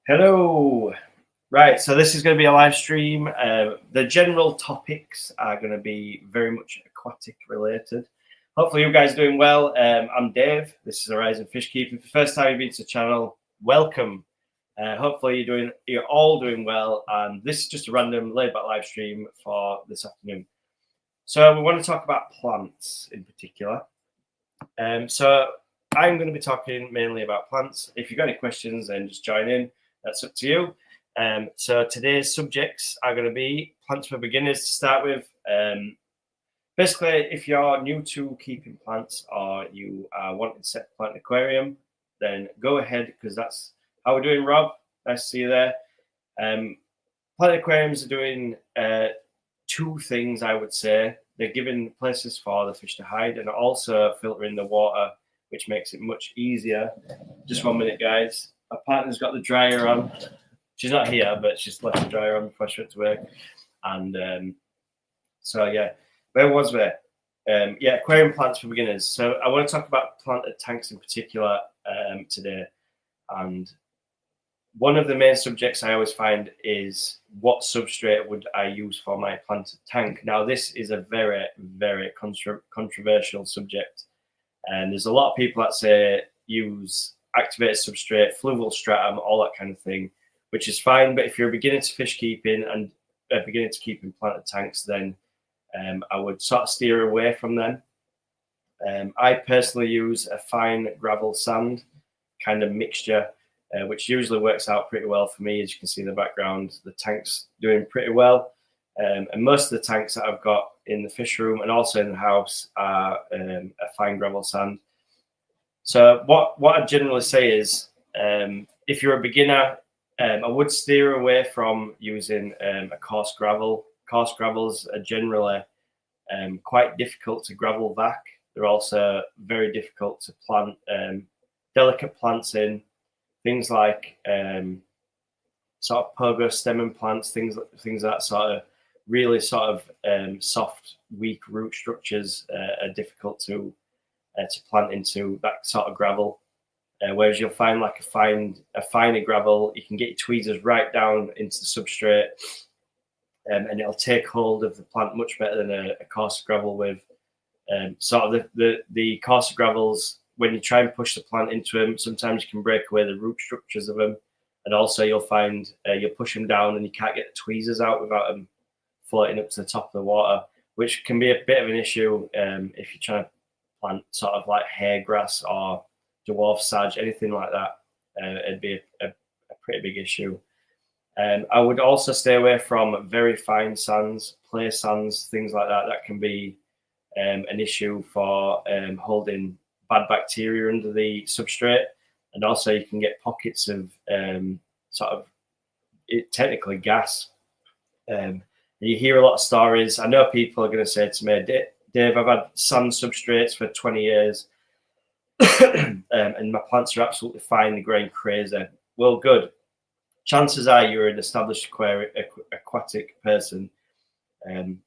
Hello. Right, so this is going to be a live stream. The general topics are going to be very much aquatic related. Hopefully, you guys are doing well. I'm Dave. This is Horizon Fish Keeping. For the first time you've been to the channel, welcome. Hopefully, you're all doing well. And this is just a random laid-back live stream for this afternoon. So we want to talk about plants in particular. So I'm going to be talking mainly about plants. If you've got any questions, then just join in. That's up to you. So today's subjects are going to be plants for beginners to start with. Basically, if you're new to keeping plants or you are wanting to set a plant aquarium, then go ahead because that's how we're doing, Rob. Nice to see you there. Plant aquariums are doing two things, I would say. They're giving places for the fish to hide and also filtering the water, which makes it much easier. Just 1 minute, guys. My partner's got the dryer on. She's not here, but she's left the dryer on before she went to work. And so, yeah, where was we? Yeah, aquarium plants for beginners. So I want to talk about planted tanks in particular today. And one of the main subjects I always find is what substrate would I use for my planted tank? Now, this is a very, very controversial subject. And there's a lot of people that say use activated substrate, fluval stratum, all that kind of thing, which is fine. But if you're a beginner to fish keeping and a beginner to keeping planted tanks, then I would sort of steer away from them. I personally use a fine gravel sand kind of mixture, which usually works out pretty well for me. As you can see in the background, the tank's doing pretty well. And most of the tanks that I've got in the fish room and also in the house are a fine gravel sand. So what I generally say is, if you're a beginner, I would steer away from using a coarse gravel. Coarse gravels are generally quite difficult to gravel back. They're also very difficult to plant delicate plants in. Things like sort of pogo stemmen plants, things that sort of really sort of soft, weak root structures are difficult to plant into that sort of gravel. Whereas you'll find like a finer gravel, you can get your tweezers right down into the substrate, and it'll take hold of the plant much better than a coarser gravel with. Sort of the coarser gravels, when you try and push the plant into them, sometimes you can break away the root structures of them, and also you'll find you'll push them down and you can't get the tweezers out without them floating up to the top of the water, which can be a bit of an issue if you're trying to plant sort of like hair grass or dwarf sage, anything like that. It'd be a pretty big issue. I would also stay away from very fine sands, clay sands, things like that. That can be an issue for holding bad bacteria under the substrate, and also you can get pockets of sort of technically gas. You hear a lot of stories. I know people are going to say to me, Dave, I've had sand substrates for 20 years and my plants are absolutely fine, they're growing crazy. Well, good. Chances are you're an established aquatic person and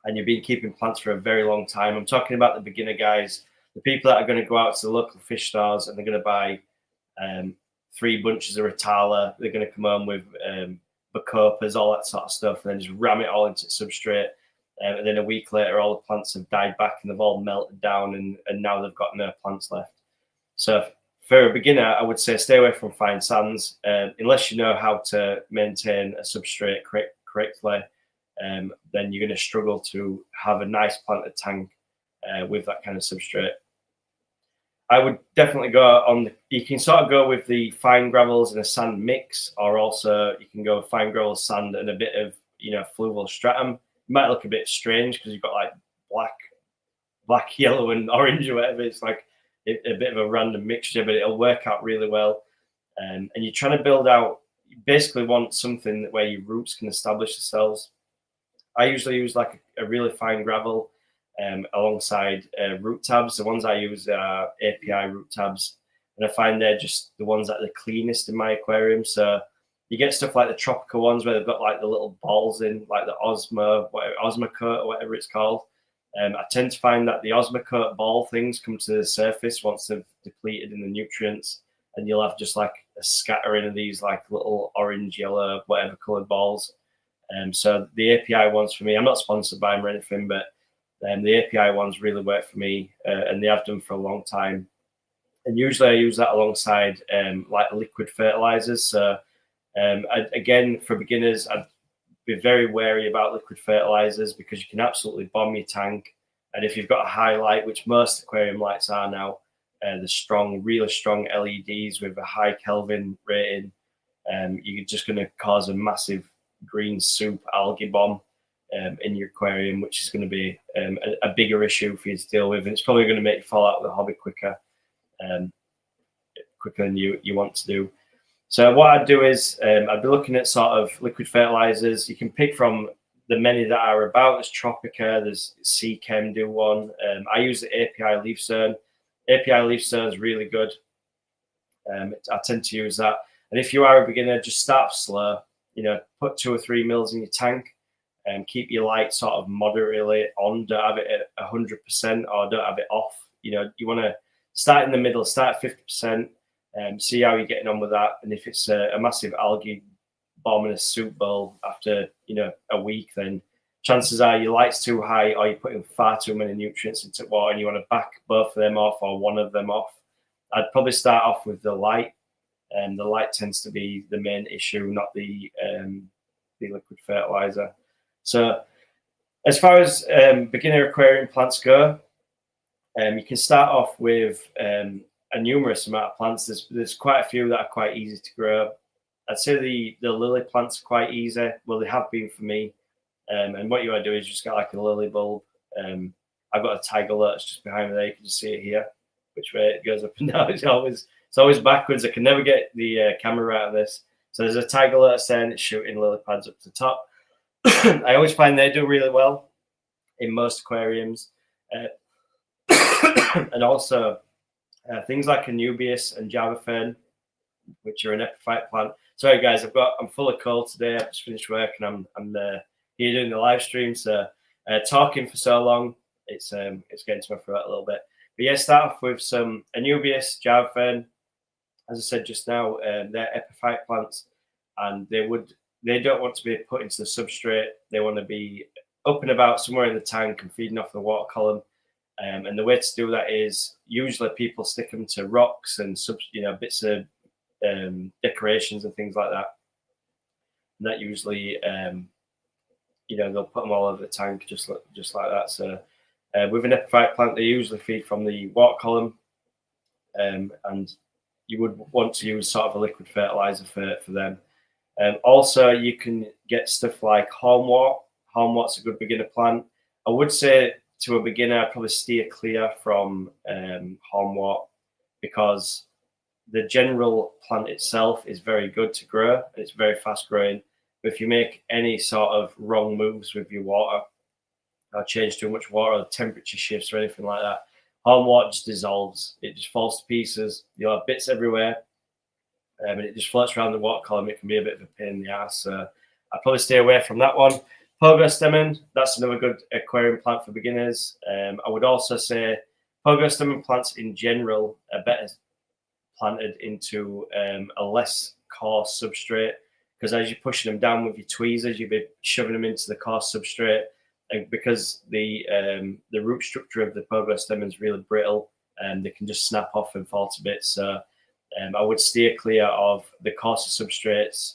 you've been keeping plants for a very long time. I'm talking about the beginner guys, the people that are going to go out to the local fish stores and they're going to buy 3 bunches of Rotala. They're going to come home with bacopas, all that sort of stuff, and then just ram it all into substrate. And then a week later, all the plants have died back and they've all melted down, and now they've got no plants left. So for a beginner, I would say stay away from fine sands, unless you know how to maintain a substrate correctly. Then you're going to struggle to have a nice planted tank with that kind of substrate. I would definitely go on. You can sort of go with the fine gravels and a sand mix, or also you can go with fine gravel sand and a bit of fluval stratum. It might look a bit strange because you've got like black, yellow, and orange or whatever. It's like a bit of a random mixture, but it'll work out really well. And you're trying to build out. You basically want something where your roots can establish themselves. I usually use like a really fine gravel alongside root tabs. The ones I use are API root tabs, and I find they're just the ones that are the cleanest in my aquarium. So you get stuff like the tropical ones where they've got like the little balls in, like the Osmocote or whatever it's called. I tend to find that the Osmocote ball things come to the surface once they've depleted in the nutrients, and you'll have just like a scattering of these like little orange, yellow, whatever coloured balls. So the API ones for me, I'm not sponsored by them or anything, but the API ones really work for me, and they have done for a long time. And usually I use that alongside like liquid fertilizers. So again, for beginners, I'd be very wary about liquid fertilizers because you can absolutely bomb your tank. And if you've got a high light, which most aquarium lights are now, the strong, really strong LEDs with a high Kelvin rating, you're just going to cause a massive green soup algae bomb in your aquarium, which is going to be a bigger issue for you to deal with. And it's probably going to make you fall out of the hobby quicker than you want to do. So what I'd do is I'd be looking at sort of liquid fertilizers. You can pick from the many that are about. There's Tropica, there's Seachem do one. I use the API Leaf Zone. API Leaf Zone is really good. I tend to use that. And if you are a beginner, just start slow. You know, put 2 or 3 mils in your tank and keep your light sort of moderately on. Don't have it at 100% or don't have it off. You know, you want to start in the middle, start at 50%. See how you're getting on with that. And if it's a massive algae bomb in a soup bowl after, you know, a week, then chances are your light's too high or you're putting far too many nutrients into water and you want to back both of them off or one of them off. I'd probably start off with the light. And the light tends to be the main issue, not the liquid fertilizer. So as far as beginner aquarium plants go, you can start off with a numerous amount of plants. There's quite a few that are quite easy to grow. I'd say the lily plants are quite easy. Well, they have been for me. And what you want to do is just get like a lily bulb. I've got a tiger lotus just behind me there. You can just see it here, which way it goes up and down. It's always backwards. I can never get the camera right on this. So there's a tiger lotus there and it's shooting lily pads up to the top. I always find they do really well in most aquariums. And also things like Anubias and Java Fern, which are an epiphyte plant. Sorry guys, I'm full of cold today. I've just finished work and I'm here doing the live stream. So talking for so long, it's getting to my throat a little bit. But yeah, start off with some Anubias, Java Fern. As I said just now, they're epiphyte plants, and they don't want to be put into the substrate. They want to be up and about somewhere in the tank and feeding off the water column. And the way to do that is usually people stick them to rocks and bits of decorations and things like that. And that usually, they'll put them all over the tank just like that. So with an epiphyte plant, they usually feed from the water column, and you would want to use sort of a liquid fertilizer for them. Also, you can get stuff like hornwort. Hornwort's a good beginner plant. I would say to a beginner, I'd probably steer clear from hornwort because the general plant itself is very good to grow and it's very fast growing. But if you make any sort of wrong moves with your water or change too much water or temperature shifts or anything like that, hornwort just dissolves. It just falls to pieces. You'll have bits everywhere, and it just floats around the water column. It can be a bit of a pain in the ass. So I'd probably stay away from that one. Pogo stemon, that's another good aquarium plant for beginners. I would also say pogo stemon plants in general are better planted into a less coarse substrate, because as you're pushing them down with your tweezers, you'll be shoving them into the coarse substrate. And because the root structure of the pogo stemon is really brittle, and they can just snap off and fall to bits. So I would steer clear of the coarser substrates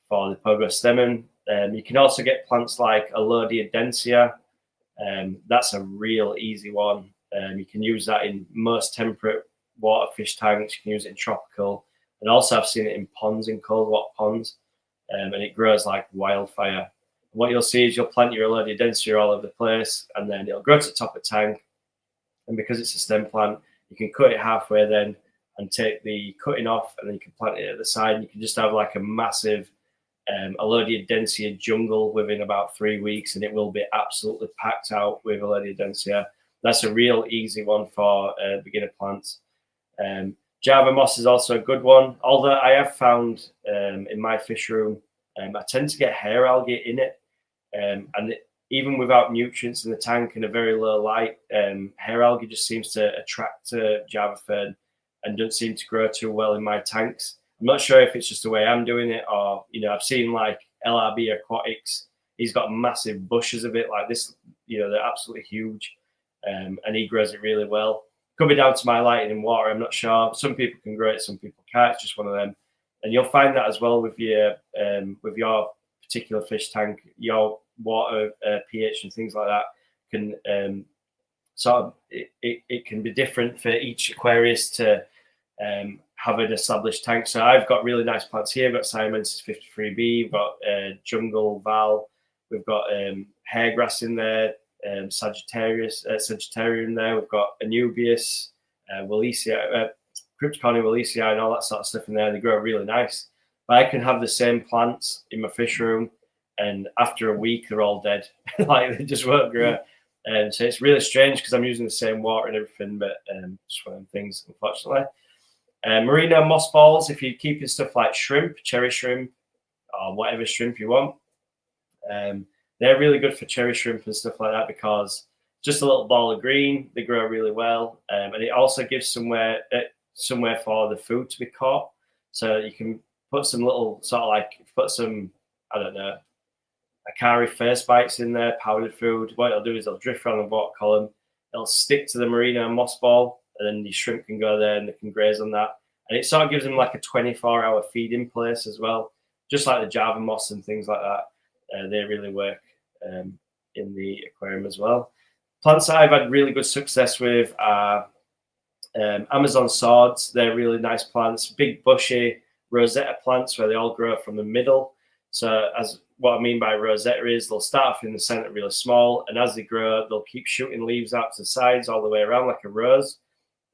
for the pogo stemon. You can also get plants like Alodia densia. That's a real easy one. You can use that in most temperate water fish tanks. You can use it in tropical, and also I've seen it in ponds, in cold water ponds, and it grows like wildfire. What you'll see is you'll plant your Alodia densia all over the place, and then it'll grow to the top of the tank. And because it's a stem plant, you can cut it halfway then and take the cutting off, and then you can plant it at the side. And you can just have like a massive Alodia densia jungle within about 3 weeks, and it will be absolutely packed out with Alodia densia. That's a real easy one for beginner plants. Java moss is also a good one, although I have found in my fish room, I tend to get hair algae in it. And even without nutrients in the tank and a very low light, hair algae just seems to attract Java fern. and doesn't seem to grow too well in my tanks. I'm not sure if it's just the way I'm doing it, or I've seen like LRB Aquatics. He's got massive bushes of it like this. They're absolutely huge, and he grows it really well. Could be down to my lighting and water. I'm not sure. Some people can grow it, some people can't. It's just one of them. And you'll find that as well with your particular fish tank, your water pH and things like that can it can be different for each Aquarius to have an established tank. So I've got really nice plants here. I've got Siamensis 53B, we've got Jungle Val, we've got hairgrass in there, Sagittarium there, we've got Anubias, Wallacei, Cryptoconia Wallacei, and all that sort of stuff in there. They grow really nice. But I can have the same plants in my fish room, and after a week, they're all dead. Like they just won't grow. So it's really strange because I'm using the same water and everything, but just one of them things, unfortunately. Merino moss balls, if you're keeping stuff like shrimp, cherry shrimp, or whatever shrimp you want, they're really good for cherry shrimp and stuff like that because just a little ball of green, they grow really well, and it also gives somewhere for the food to be caught. So you can put some little sort of like, put some, I don't know, Akari first bites in there, powdered food. What it'll do is it'll drift around the water column. It'll stick to the merino moss ball, and then the shrimp can go there and they can graze on that. And it sort of gives them like a 24-hour feeding place as well, just like the Java moss and things like that. They really work in the aquarium as well. Plants that I've had really good success with are Amazon swords. They're really nice plants, big bushy rosetta plants where they all grow from the middle. So as what I mean by rosetta is they'll start off in the center really small, and as they grow, they'll keep shooting leaves out to the sides all the way around like a rose,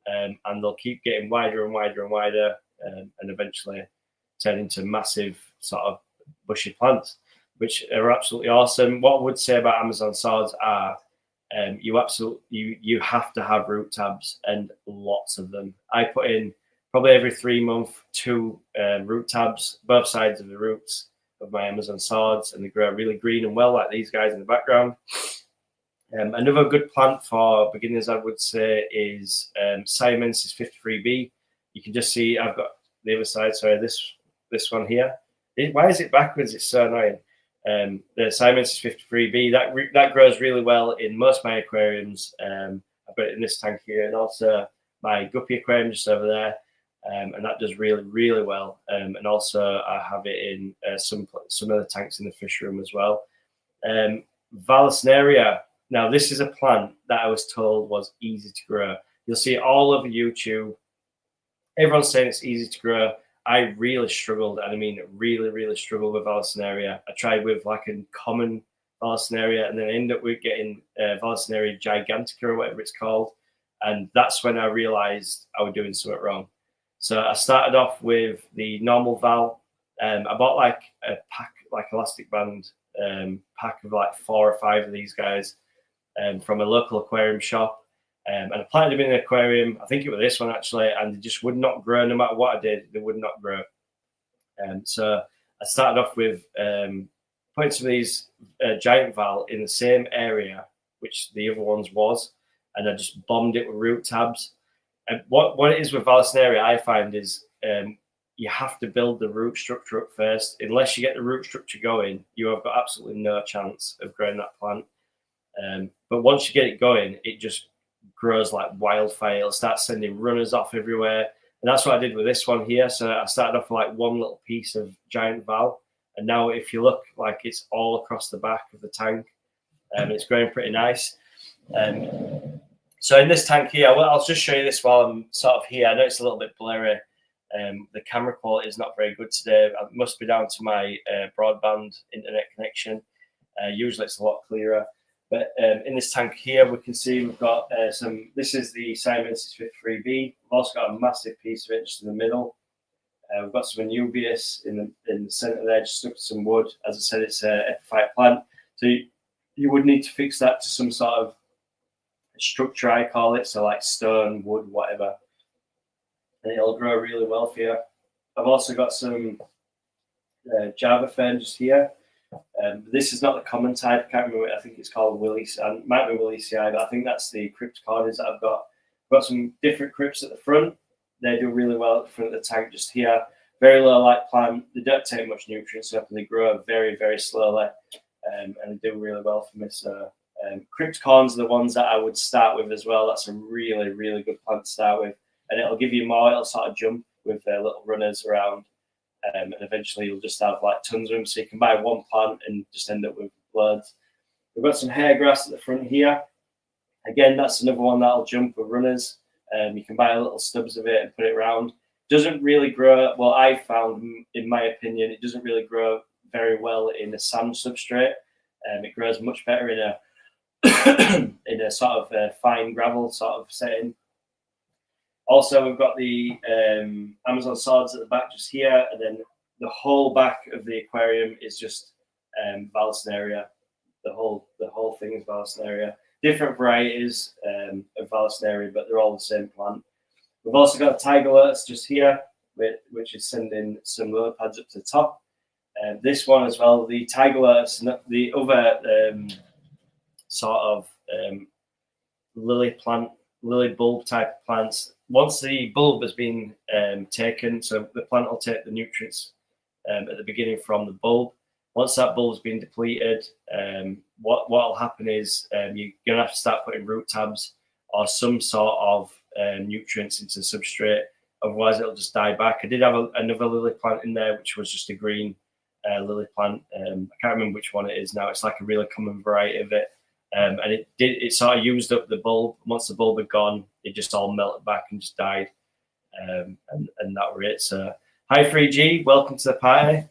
and they'll keep getting wider and wider and wider, and eventually turn into massive sort of bushy plants, which are absolutely awesome. What I would say about Amazon swords are you have to have root tabs, and lots of them. I put in probably every 3 months 2 root tabs, both sides of the roots of my Amazon swords, and they grow really green and well like these guys in the background. Another good plant for beginners, I would say, is Siamensis 53B. You can just see I've got the other side, sorry, this one here. Why is it backwards? It's so annoying. The Siamensis 53B, that grows really well in most of my aquariums. I've got it in this tank here, and also my guppy aquarium just over there. And that does really, really well. And also I have it in some other tanks in the fish room as well. Vallisneria. Now, this is a plant that I was told was easy to grow. You'll see it all over YouTube. Everyone's saying it's easy to grow. I really struggled, and I mean really, really struggled with Vallisneria. I tried with like a common Vallisneria, and then I ended up with getting Vallisneria gigantica or whatever it's called. And that's when I realized I was doing something wrong. So I started off with the normal Val. I bought like a pack, like elastic band pack of like 4 or 5 of these guys from a local aquarium shop. And I planted them in an aquarium. I think it was this one actually, and they just would not grow no matter what I did. They would not grow. So I started off with putting some of these giant Val in the same area, which the other ones was, and I just bombed it with root tabs. And what it is with Vallisneria, I find, is you have to build the root structure up first. Unless you get the root structure going, you have got absolutely no chance of growing that plant. But once you get it going, it just grows like wildfire. It'll start sending runners off everywhere. And that's what I did with this one here. So I started off with like one little piece of giant Val. And now if you look, like it's all across the back of the tank. It's growing pretty nice. So in this tank here, I'll just show you this while I'm sort of here. I know it's a little bit blurry. The camera quality is not very good today. It must be down to my broadband internet connection. Usually it's a lot clearer. But in this tank here, we can see we've got this is the Siamensis 53B. We've also got a massive piece of it just in the middle. We've got some Anubias in the center there, just stuck to some wood. As I said, it's an epiphyte plant. So you would need to fix that to some sort of structure, I call it. So like stone, wood, whatever. And it'll grow really well for you. I've also got some Java fern just here. This is not the common type. I can't remember. I think it's called Wallacei. Might be Wallacei, but I think that's the cryptocornias that I've got. I've got some different crypts at the front. They do really well at the front of the tank just here. Very low light plant. They don't take much nutrients up, and they grow very, very slowly, and they do really well for me. So cryptocorns are the ones that I would start with as well. That's a really, really good plant to start with, and it'll give you more. It'll sort of jump with little runners around, and eventually you'll just have like tons of them. So you can buy one plant and just end up with loads. We've got some hair grass at the front here. Again, that's another one that'll jump with runners. You can buy little stubs of it and put it around. Doesn't really grow. Well, I found, in my opinion, it doesn't really grow very well in a sand substrate. It grows much better in a in a sort of fine gravel sort of setting. Also, we've got the Amazon swords at the back just here, and then the whole back of the aquarium is just Vallisneria. The whole thing is Vallisneria. Different varieties of Vallisneria, but they're all the same plant. We've also got tiger lotus just here, which is sending some lily pads up to the top. This one as well, the tiger lotus, the other sort of lily bulb type of plants. Once the bulb has been taken, so the plant will take the nutrients at the beginning from the bulb. Once that bulb's been depleted, what will happen is you're going to have to start putting root tabs or some sort of nutrients into the substrate. Otherwise, it'll just die back. I did have another lily plant in there, which was just a green lily plant. I can't remember which one it is now. It's like a really common variety of it. And it sort of used up the bulb. Once the bulb had gone, it just all melted back and just died. And that was it. So, hi 3G, welcome to the party.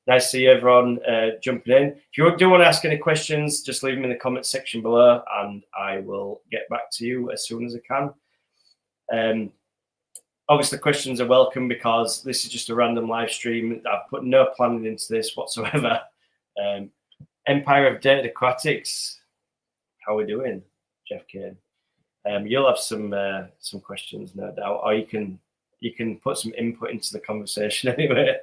Nice to see everyone jumping in. If you do want to ask any questions, just leave them in the comment section below, and I will get back to you as soon as I can. Obviously, questions are welcome because this is just a random live stream. I've put no planning into this whatsoever. Empire of Dated Aquatics, how are we doing, Jeff Kane? You'll have some questions, no doubt, or you can put some input into the conversation anyway.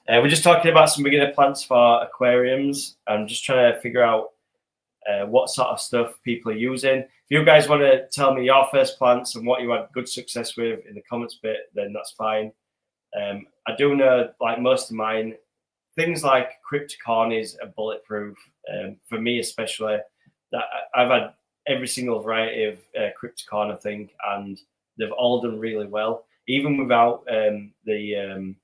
We're just talking about some beginner plants for aquariums. I'm just trying to figure out what sort of stuff people are using. If you guys want to tell me your first plants and what you had good success with in the comments bit, then that's fine. I do know, like most of mine, things like cryptocorns are bulletproof. For me especially, that I've had every single variety of cryptocorn, I think, and they've all done really well, even without the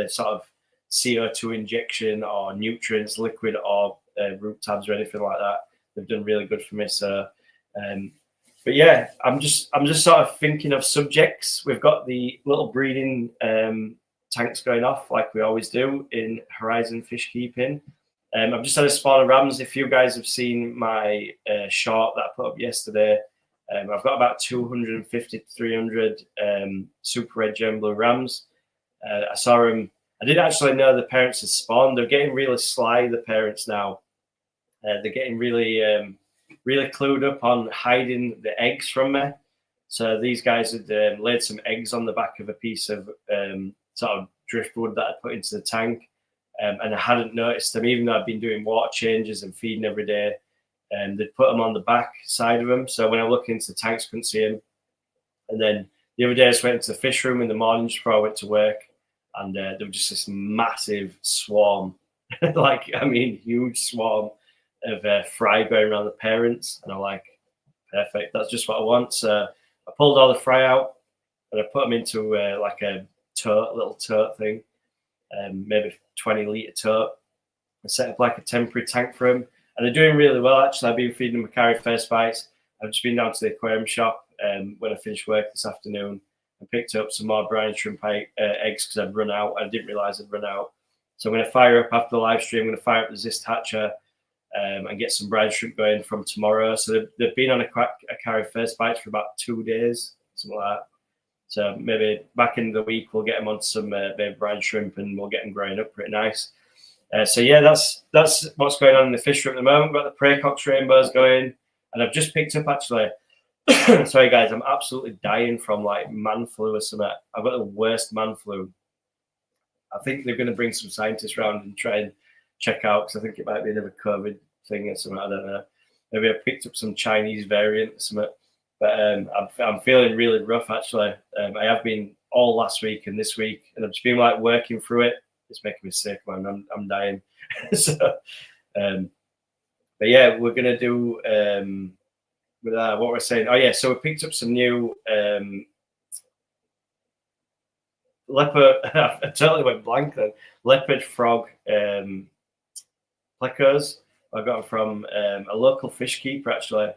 sort of CO2 injection or nutrients, liquid or root tabs or anything like that. They've done really good for me. So, but yeah, I'm just sort of thinking of subjects. We've got the little breeding tanks going off like we always do in Horizon Fish Keeping. I've just had a spawn of rams. If you guys have seen my short that I put up yesterday, I've got about 250 to 300 super red gem blue rams. I saw them. I didn't actually know the parents had spawned. They're getting really sly, the parents now. They're getting really, really clued up on hiding the eggs from me. So these guys had laid some eggs on the back of a piece of sort of driftwood that I put into the tank. And I hadn't noticed them, even though I've been doing water changes and feeding every day. They'd put them on the back side of them. So when I looked into the tanks, couldn't see them. And then the other day I just went into the fish room in the morning just before I went to work. And there was just this massive swarm, like, I mean, huge swarm of fry going around the parents. And I'm like, perfect, that's just what I want. So I pulled all the fry out and I put them into like a little tote thing, maybe 20-litre tote. I set up like a temporary tank for them. And they're doing really well, actually. I've been feeding them Macari first bites. I've just been down to the aquarium shop when I finished work this afternoon. I picked up some more brine shrimp eggs because I'd run out. I didn't realise I'd run out. So I'm going to fire up after the live stream. I'm going to fire up the Zist Hatcher and get some brine shrimp going from tomorrow. So they've been on a carry first bites for about 2 days, something like that. So maybe back in the week we'll get them on some baby brine shrimp and we'll get them growing up pretty nice. So yeah, that's what's going on in the fish room at the moment. We've got the Praecox rainbows going, and I've just picked up actually. Sorry guys, I'm absolutely dying from like man flu or something. I've got the worst man flu. I think they're going to bring some scientists around and try and check out, because I think it might be another COVID thing or something. I don't know. Maybe I picked up some Chinese variant or something. But I'm feeling really rough actually. I have been all last week and this week, and I've just been like working through it. It's making me sick, man. I'm dying. So, but yeah, we're gonna do with what we're saying. Oh yeah, so we picked up some new leopard. I totally went blank then. Leopard frog plecos. I got them from a local fish keeper actually.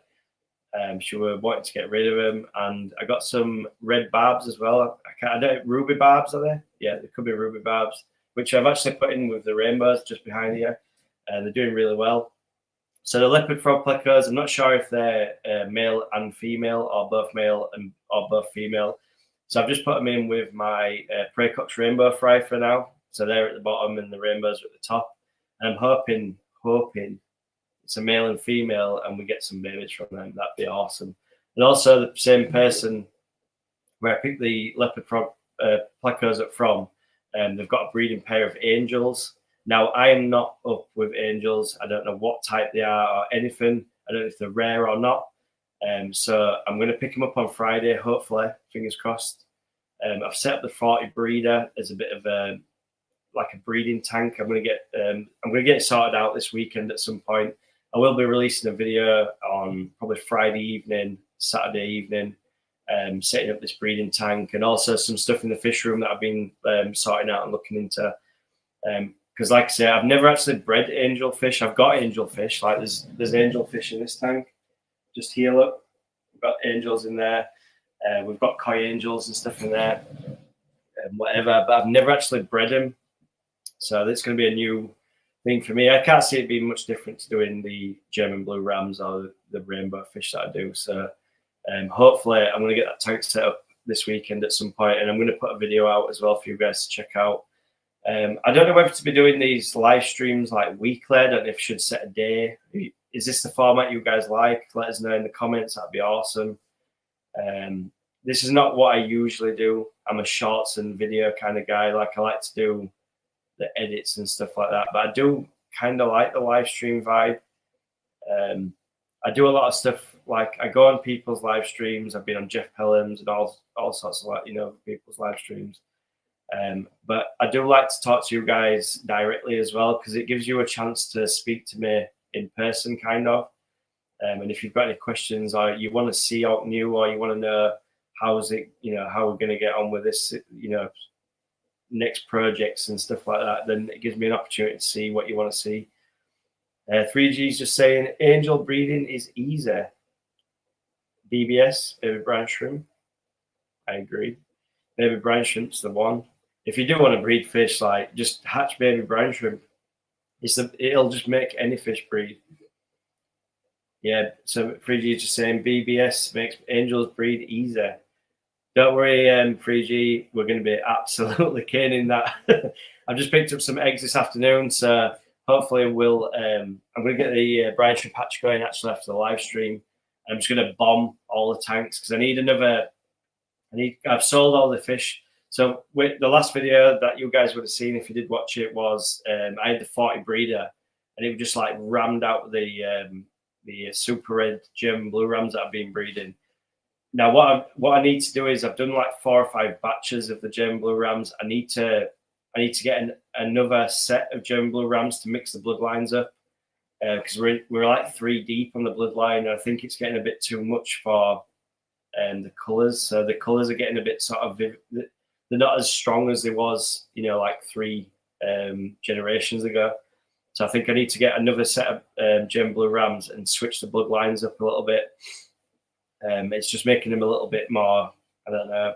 She were wanting to get rid of them, and I got some red barbs as well. I don't ruby barbs, are they? Yeah, they could be ruby barbs, which I've actually put in with the rainbows just behind here, and they're doing really well. So the leopard frog plecos, I'm not sure if they're male and female, or both male or both female. So I've just put them in with my Pracox rainbow fry for now. So they're at the bottom and the rainbows are at the top. And I'm hoping it's a male and female, and we get some babies from them. That'd be awesome. And also the same person where I picked the leopard frog plecos up from, they've got a breeding pair of angels. Now I am not up with angels. I don't know what type they are or anything. I don't know if they're rare or not. So I'm going to pick them up on Friday, hopefully, fingers crossed. I've set up the 40 breeder as a bit of a like a breeding tank. I'm going to get it sorted out this weekend at some point. I will be releasing a video on probably Friday evening, Saturday evening, setting up this breeding tank, and also some stuff in the fish room that I've been sorting out and looking into. Because like I say, I've never actually bred angel fish. I've got angel fish. Like there's angel fish in this tank. Just here, look. We've got angels in there. We've got koi angels and stuff in there, whatever. But I've never actually bred them. So that's going to be a new thing for me. I can't see it being much different to doing the German blue rams or the rainbow fish that I do. So hopefully I'm going to get that tank set up this weekend at some point, and I'm going to put a video out as well for you guys to check out. I don't know whether to be doing these live streams like weekly. I don't know if I should set a day. Is this the format you guys like? Let us know in the comments. That'd be awesome. This is not what I usually do. I'm a shorts and video kind of guy. Like I like to do the edits and stuff like that, but I do kind of like the live stream vibe. I do a lot of stuff, like I go on people's live streams. I've been on Jeff Pelham's and all sorts of people's live streams. But I do like to talk to you guys directly as well, because it gives you a chance to speak to me in person, kind of. And if you've got any questions, or you want to see out new, or you want to know how we're going to get on with this, next projects and stuff like that, then it gives me an opportunity to see what you want to see. 3G is just saying angel breeding is easy. BBS, baby brine shrimp. I agree. Baby brine shrimp's the one. If you do want to breed fish, like just hatch baby brine shrimp. It'll just make any fish breed. Yeah, so 3G is just saying BBS makes angels breed easy. Don't worry, 3G, we're going to be absolutely caning that. I've just picked up some eggs this afternoon, so hopefully I'm going to get the brine shrimp hatch going actually after the live stream. I'm just going to bomb all the tanks because I've sold all the fish. So with the last video that you guys would have seen if you did watch it was I had the 40 breeder, and it was just like rammed out the super red German blue rams that I've been breeding. Now what I need to do is I've done like 4 or 5 batches of the German blue rams. I need to get another set of German blue rams to mix the bloodlines up, because we're like 3 deep on the bloodline, and I think it's getting a bit too much for the colours. So the colours are getting a bit sort of they're not as strong as they was, like 3 generations ago. So I think I need to get another set of German blue rams and switch the bloodlines up a little bit. It's just making them a little bit more, I don't know.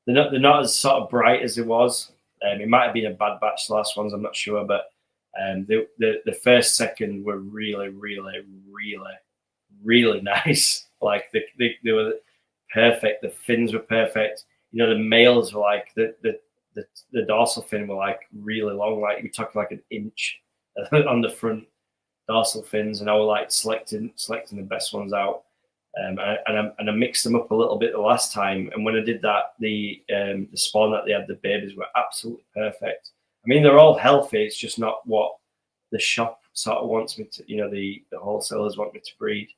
They're not as sort of bright as it was. It might have been a bad batch, the last ones, I'm not sure, but the first second were really, really, really, really nice. Like they were perfect. The fins were perfect. The males were like the dorsal fin were like really long, like you're talking like an inch on the front dorsal fins, and I was like selecting the best ones out. And I mixed them up a little bit the last time, and when I did that, the spawn that they had, the babies were absolutely perfect. I mean, they're all healthy. It's just not what the shop sort of wants me to, the wholesalers want me to breed.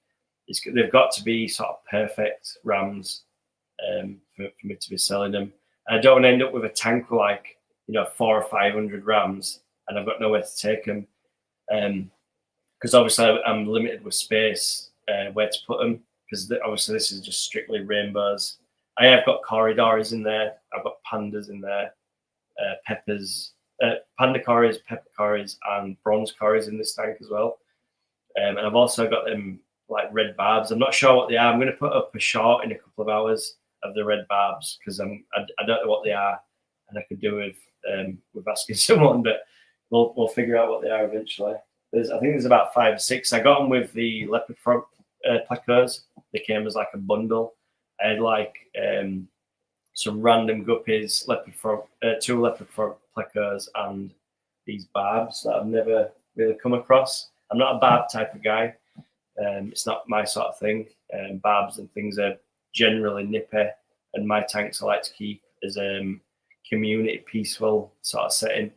they've got to be sort of perfect rams for me to be selling them. And I don't want to end up with a tank with like 400 or 500 rams, and I've got nowhere to take them. Because obviously I'm limited with space where to put them. Because obviously this is just strictly rainbows. I have got corridors in there. I've got pandas in there, peppers, panda corys, pepper corys, and bronze corys in this tank as well. And I've also got them like red barbs. I'm not sure what they are. I'm going to put up a short in a couple of hours of the red barbs because I don't know what they are, and I could do with asking someone, but we'll figure out what they are eventually. I think there's about 5 or 6. I got them with the leopard frog plecos. They came as like a bundle. I had like some random guppies, leopard frog, 2 leopard frog plecos, and these barbs that I've never really come across. I'm not a barb type of guy. It's not my sort of thing. Barbs and things are generally nippy, and my tanks I like to keep as community peaceful sort of setting.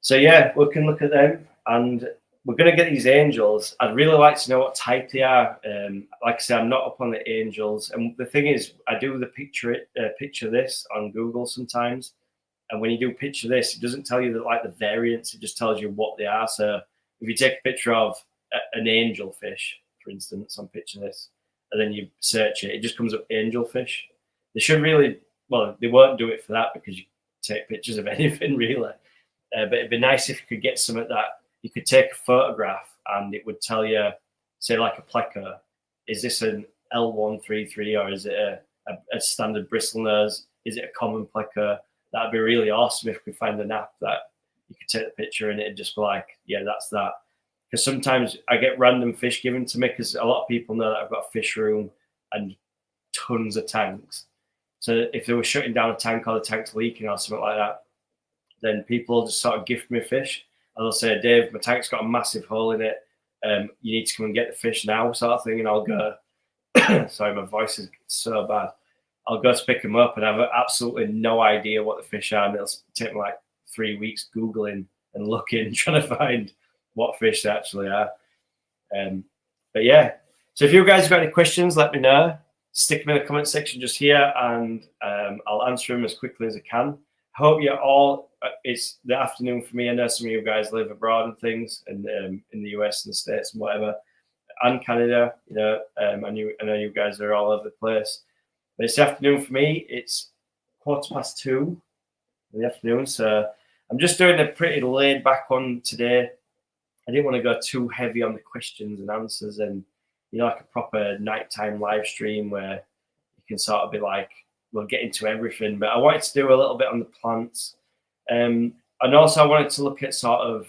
So yeah, we can look at them, and we're going to get these angels. I'd really like to know what type they are. Like I say, I'm not up on the angels, and the thing is, I do the picture this on Google sometimes, and when you do picture this, it doesn't tell you that like the variants. It just tells you what they are. So if you take a picture of an angel fish, for instance, on picture this, and then you search it, it just comes up angel fish. They should really, well, they won't do it for that because you take pictures of anything really. But it'd be nice if you could get some of that. You could take a photograph and it would tell you, say like a pleco, is this an L133 or is it a standard bristle nose? Is it a common pleco? That'd be really awesome if we find an app that you could take the picture and it'd just be like, yeah, that's that. Because sometimes I get random fish given to me because a lot of people know that I've got a fish room and tons of tanks. So if they were shutting down a tank or the tank's leaking or something like that, then people will just sort of gift me fish. And they'll say, Dave, my tank's got a massive hole in it. You need to come and get the fish now, sort of thing. And I'll go, sorry, my voice is so bad. I'll go to pick them up and I have absolutely no idea what the fish are. And it'll take me like 3 weeks Googling and looking, trying to find what fish they actually are. But yeah, so if you guys have got any questions, let me know. Stick them in the comment section just here and I'll answer them as quickly as I can. Hope you're all, it's the afternoon for me. I know some of you guys live abroad and things, and in the US and the States and whatever, and Canada, I know you guys are all over the place. But it's the afternoon for me. It's 2:15 in the afternoon. So I'm just doing a pretty laid back one today. I didn't want to go too heavy on the questions and answers and, like a proper nighttime live stream where you can sort of be like, we'll get into everything. But I wanted to do a little bit on the plants. And also I wanted to look at sort of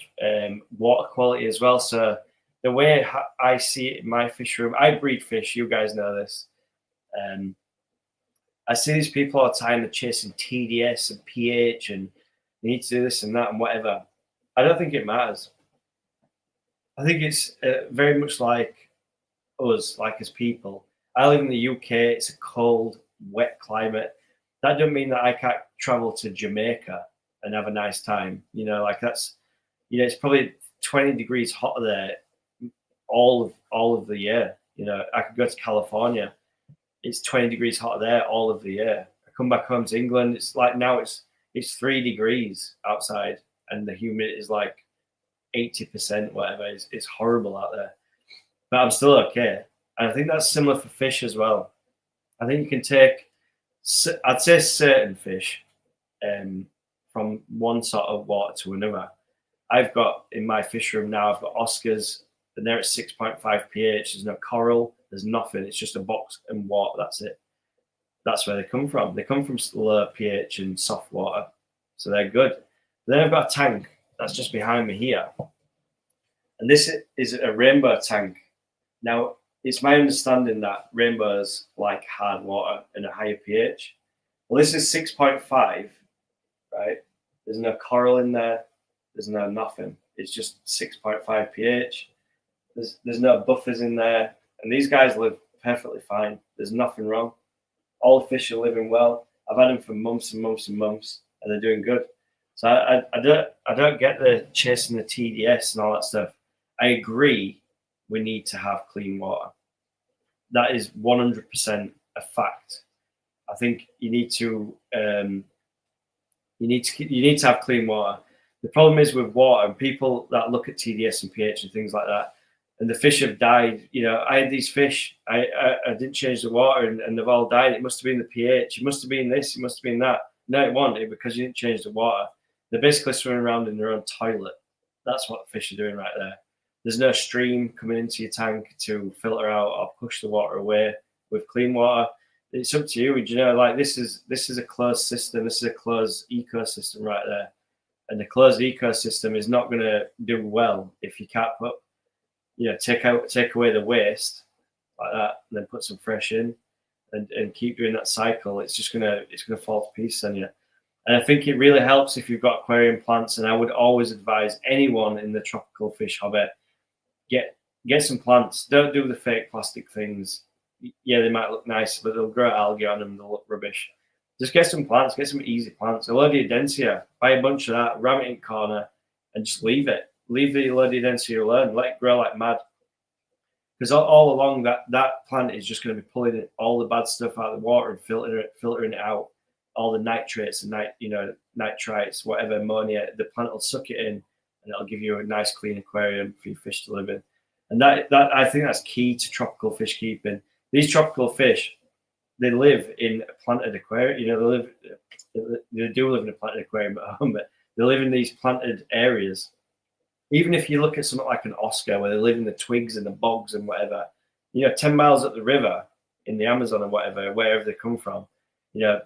water quality as well. So the way I see it in my fish room, I breed fish. You guys know this. I see these people all the time, they're chasing TDS and pH and they need to do this and that and whatever. I don't think it matters. I think it's very much like us, like as people. I live in the UK. It's a cold, wet climate. That doesn't mean that I can't travel to Jamaica and have a nice time. Like that's, it's probably 20 degrees hotter there all of the year. I could go to California. It's 20 degrees hotter there all of the year. I come back home to England. It's like now it's 3 degrees outside and the humidity is like 80%, whatever. It's horrible out there. But I'm still okay. And I think that's similar for fish as well. I think you can take, I'd say certain fish from one sort of water to another. I've got in my fish room now, I've got Oscars, and they're at 6.5 pH. There's no coral, there's nothing. It's just a box and water. That's it. That's where they come from. They come from low pH and soft water. So they're good. Then I've got a tank that's just behind me here. And this is a rainbow tank. Now, it's my understanding that rainbows like hard water and a higher pH. Well, this is 6.5, right? There's no coral in there. There's no nothing. It's just 6.5 pH. There's no buffers in there. And these guys live perfectly fine. There's nothing wrong. All the fish are living well. I've had them for months and months and months, and they're doing good. So I don't get the chasing the TDS and all that stuff. I agree we need to have clean water. That is 100% a fact. I think you need to have clean water. The problem is with water, and people that look at TDS and pH and things like that, and the fish have died. You know, I had these fish, I didn't change the water, and they've all died. It must have been the pH. It must have been this. It must have been that. No, it wasn't, because you didn't change the water. They're basically swimming around in their own toilet. That's what the fish are doing right there. There's no stream coming into your tank to filter out or push the water away with clean water. It's up to you. You know, like this is a closed system. This is a closed ecosystem right there. And the closed ecosystem is not going to do well if you can't put, you know, take away the waste like that, and then put some fresh in, and keep doing that cycle. It's gonna fall to pieces on you. And I think it really helps if you've got aquarium plants. And I would always advise anyone in the tropical fish hobby, get some plants. Don't do the fake plastic things. Yeah, they might look nice, but they'll grow algae on them. They'll look rubbish. Just get some plants. Get some easy plants. Alodia, buy a bunch of that, ram it in corner, and just leave it. Leave the Alodia alone. Let it grow like mad. Because all along that plant is just going to be pulling all the bad stuff out of the water and filtering it out. All the nitrates and nitrites, whatever, ammonia. The plant will suck it in, and it'll give you a nice clean aquarium for your fish to live in. And that I think that's key to tropical fish keeping. These tropical fish, they live in a planted aquarium. You know, they do live in a planted aquarium at home, but they live in these planted areas. Even if you look at something like an Oscar, where they live in the twigs and the bogs and whatever, you know, 10 miles up the river in the Amazon or whatever, wherever they come from, you know,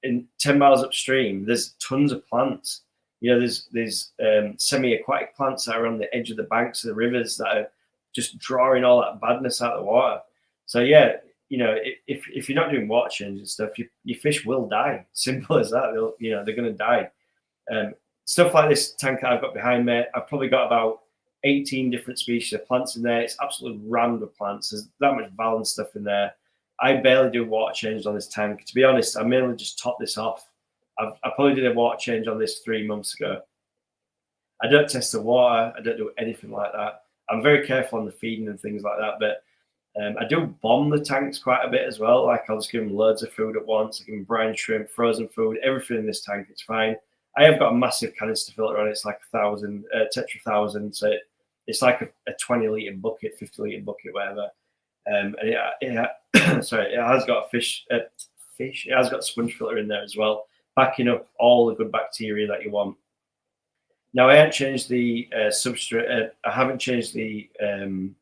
in 10 miles upstream, there's tons of plants. You know, there's semi-aquatic plants that are on the edge of the banks of the rivers that are just drawing all that badness out of the water. So yeah, you know, if you're not doing water change and stuff, your fish will die. Simple as that. They're going to die. Stuff like this tank I've got behind me, I've probably got about 18 different species of plants in there. It's absolutely rammed with plants. There's that much Valen stuff in there. I barely do water changes on this tank. To be honest, I mainly just top this off. I probably did a water change on this 3 months ago. I don't test the water. I don't do anything like that. I'm very careful on the feeding and things like that, but I do bomb the tanks quite a bit as well. Like, I'll just give them loads of food at once. I give them brine shrimp, frozen food, everything in this tank. It's fine. I have got a massive canister filter on it. It's like 1,000, Tetra 1000. So it's like a 20-litre bucket, 50-litre bucket, whatever. And sorry, it has got it has got a sponge filter in there as well, backing up all the good bacteria that you want. Now, I haven't changed the substrate. I haven't changed the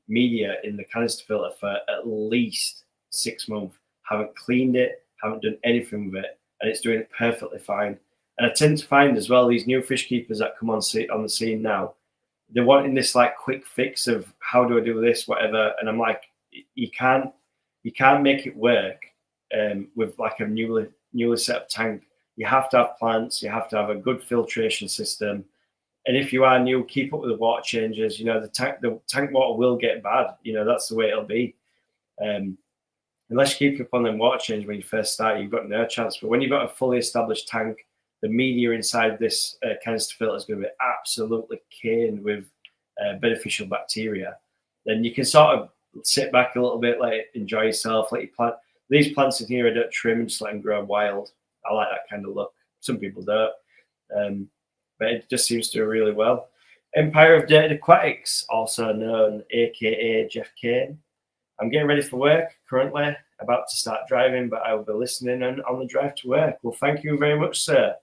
media in the canister filter for at least 6 months. Haven't cleaned it. Haven't done anything with it, and it's doing it perfectly fine. And I tend to find as well, these new fish keepers that come on the scene now, they're wanting this like quick fix of how do I do this, whatever. And I'm like, you can't make it work with like a newly set up tank. You have to have plants. You have to have a good filtration system. And if you are new, keep up with the water changes. You know, the tank water will get bad. You know, that's the way it'll be. Unless you keep up on them water changes when you first start, you've got no chance. But when you've got a fully established tank, the media inside this canister filter is going to be absolutely caned with beneficial bacteria. Then you can sort of sit back a little bit, enjoy yourself, let your plant. These plants in here I don't trim and just let them grow wild. I like that kind of look. Some people don't. But it just seems to do really well. Empire of Dirty Aquatics, also known aka Jeff Kane. I'm getting ready for work currently, about to start driving, but I will be listening on the drive to work. Well, thank you very much, sir.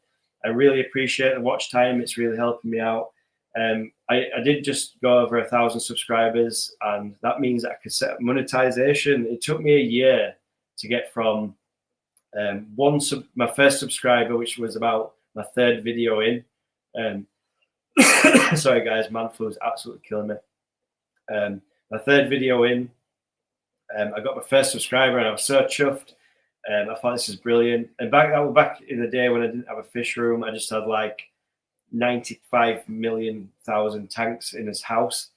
I really appreciate the watch time. It's really helping me out. I did just go over 1,000 subscribers, and that means that I could set up monetization. It took me a year to get from my first subscriber, which was about my third video in. Sorry guys, man flu is absolutely killing me. My third video in, I got my first subscriber and I was so chuffed. I thought this is brilliant. And back in the day when I didn't have a fish room, I just had like 95 million thousand tanks in his house.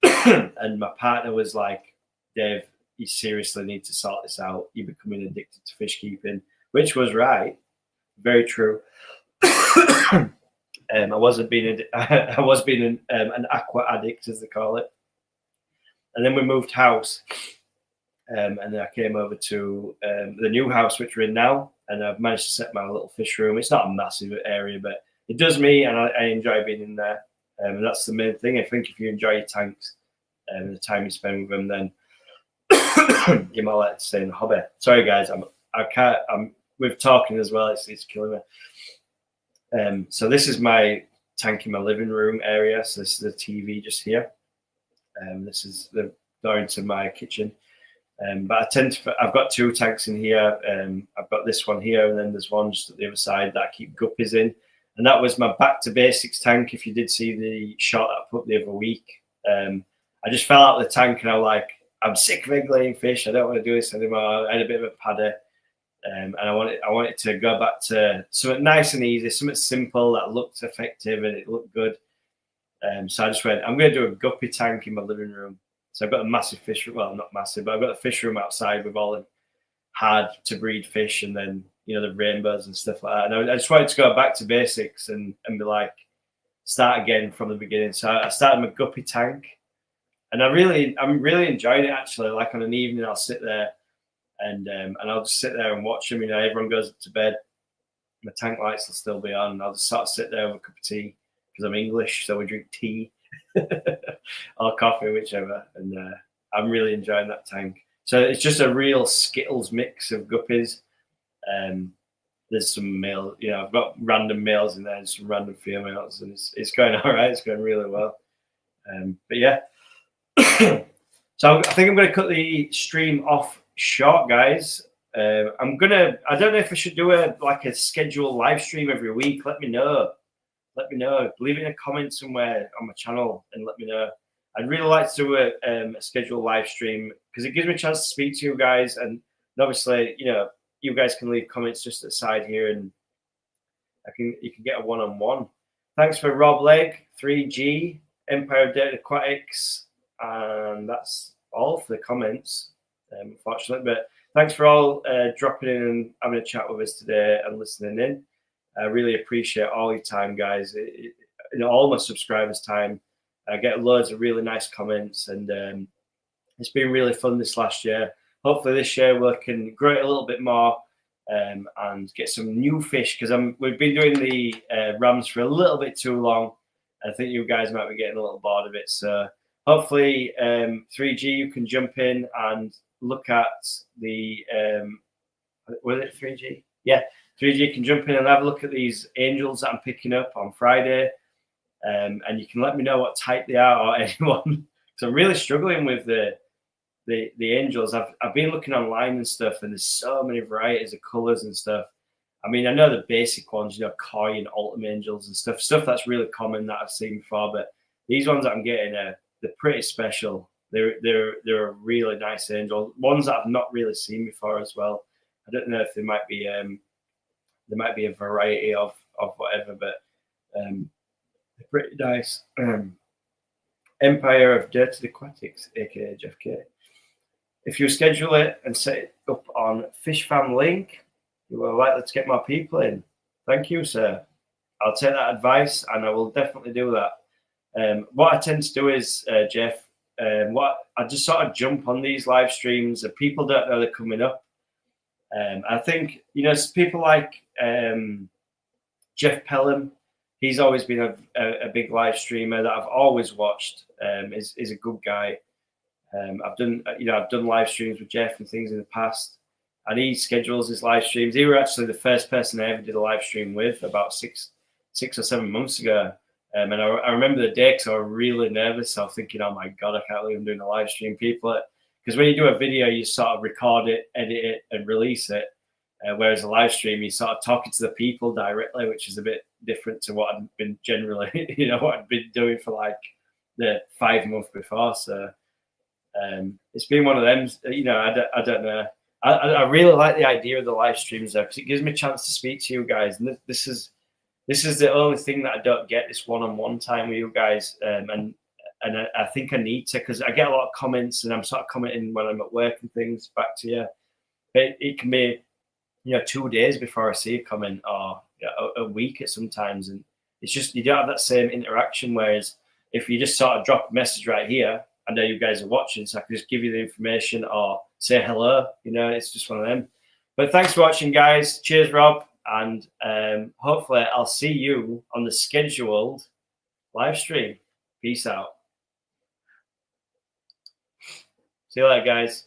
And my partner was like, Dave, you seriously need to sort this out. You're becoming addicted to fish keeping, which was right. Very true. I was being an aqua addict, as they call it. And then we moved house. And then I came over to the new house, which we're in now, and I've managed to set my little fish room. It's not a massive area, but it does me, and I enjoy being in there. And that's the main thing. I think if you enjoy your tanks and the time you spend with them, then you might like to stay in the hobby. Sorry, guys, I'm with talking as well. It's killing me. So this is my tank in my living room area. So this is the TV just here. This is the door into my kitchen. But I've got 2 tanks in here. I've got this one here, and then there's one just at the other side that I keep guppies in. And that was my back to basics tank. If you did see the shot I put the other week, I just fell out of the tank and I was like, I'm sick of egg laying fish. I don't want to do this anymore. I had a bit of a padder, and I wanted to go back to something nice and easy, something simple that looked effective and it looked good. So I just went, I'm going to do a guppy tank in my living room. So I've got a massive fish room. Well, not massive, but I've got a fish room outside with all the hard to breed fish, and then the rainbows and stuff like that. And I just wanted to go back to basics and be like, start again from the beginning. So I started my guppy tank, and I'm really enjoying it actually. Like on an evening, I'll sit there and I'll just sit there and watch them. Everyone goes up to bed, my tank lights will still be on, and I'll just sort of sit there with a cup of tea because I'm English, so we drink tea or coffee, whichever. And I'm really enjoying that tank. So it's just a real Skittles mix of guppies. There's some male, I've got random males in there and some random females, and it's going all right. It's going really well. But yeah, so I think I'm going to cut the stream off short, guys. I don't know if I should do a scheduled live stream every week. Let me know. Leave it in a comment somewhere on my channel and let me know. I'd really like to do a scheduled live stream because it gives me a chance to speak to you guys, and obviously, you guys can leave comments just at the side here, and you can get a one-on-one. Thanks for Rob Legg, 3G, Empire of Dead Aquatics, and that's all for the comments, unfortunately. But thanks for all dropping in and having a chat with us today and listening in. I really appreciate all your time, guys. All my subscribers' time. I get loads of really nice comments, and it's been really fun this last year. Hopefully this year we can grow it a little bit more and get some new fish, because we've been doing the rams for a little bit too long. I think you guys might be getting a little bored of it. So hopefully 3G, you can jump in and look at the, was it 3G? Yeah, 3G can jump in and have a look at these angels that I'm picking up on Friday. And you can let me know what type they are, or anyone. So I'm really struggling with the angels. I've been looking online and stuff, and there's so many varieties of colors and stuff. I mean, I know the basic ones, koi and ultimate angels and stuff that's really common that I've seen before. But these ones that I'm getting they're pretty special. They're a really nice angel. Ones that I've not really seen before as well. I don't know if there might be a variety of whatever, but they're pretty nice. Empire of Dirty Aquatics, aka Jeff K. If you schedule it and set it up on Fish Fam Link, you are likely to get more people in. Thank you, sir. I'll take that advice, and I will definitely do that. What I tend to do is, Jeff, I just sort of jump on these live streams, and people don't know they're coming up. I think people like Jeff Pelham. He's always been a big live streamer that I've always watched. Is a good guy. I've done live streams with Jeff and things in the past, and he schedules his live streams. He was actually the first person I ever did a live stream with about six or 7 months ago. And I remember the day because I was really nervous. I was thinking, oh my God, I can't believe I'm doing a live stream. Because when you do a video, you sort of record it, edit it, and release it. Whereas a live stream, you sort of talking to the people directly, which is a bit different to what I've been generally, what I've been doing for like the 5 months before. So it's been one of them, I don't know. I really like the idea of the live streams though, because it gives me a chance to speak to you guys. And this is the only thing that I don't get, this one-on-one time with you guys. And I think I need to, because I get a lot of comments and I'm sort of commenting when I'm at work and things back to you. But it can be, 2 days before I see a comment, or a week at sometimes. And it's just, you don't have that same interaction. Whereas if you just sort of drop a message right here, I know you guys are watching, so I can just give you the information, or say hello. You know, it's just one of them. But thanks for watching, guys. Cheers, Rob. And hopefully I'll see you on the scheduled live stream. Peace out. See you later, guys.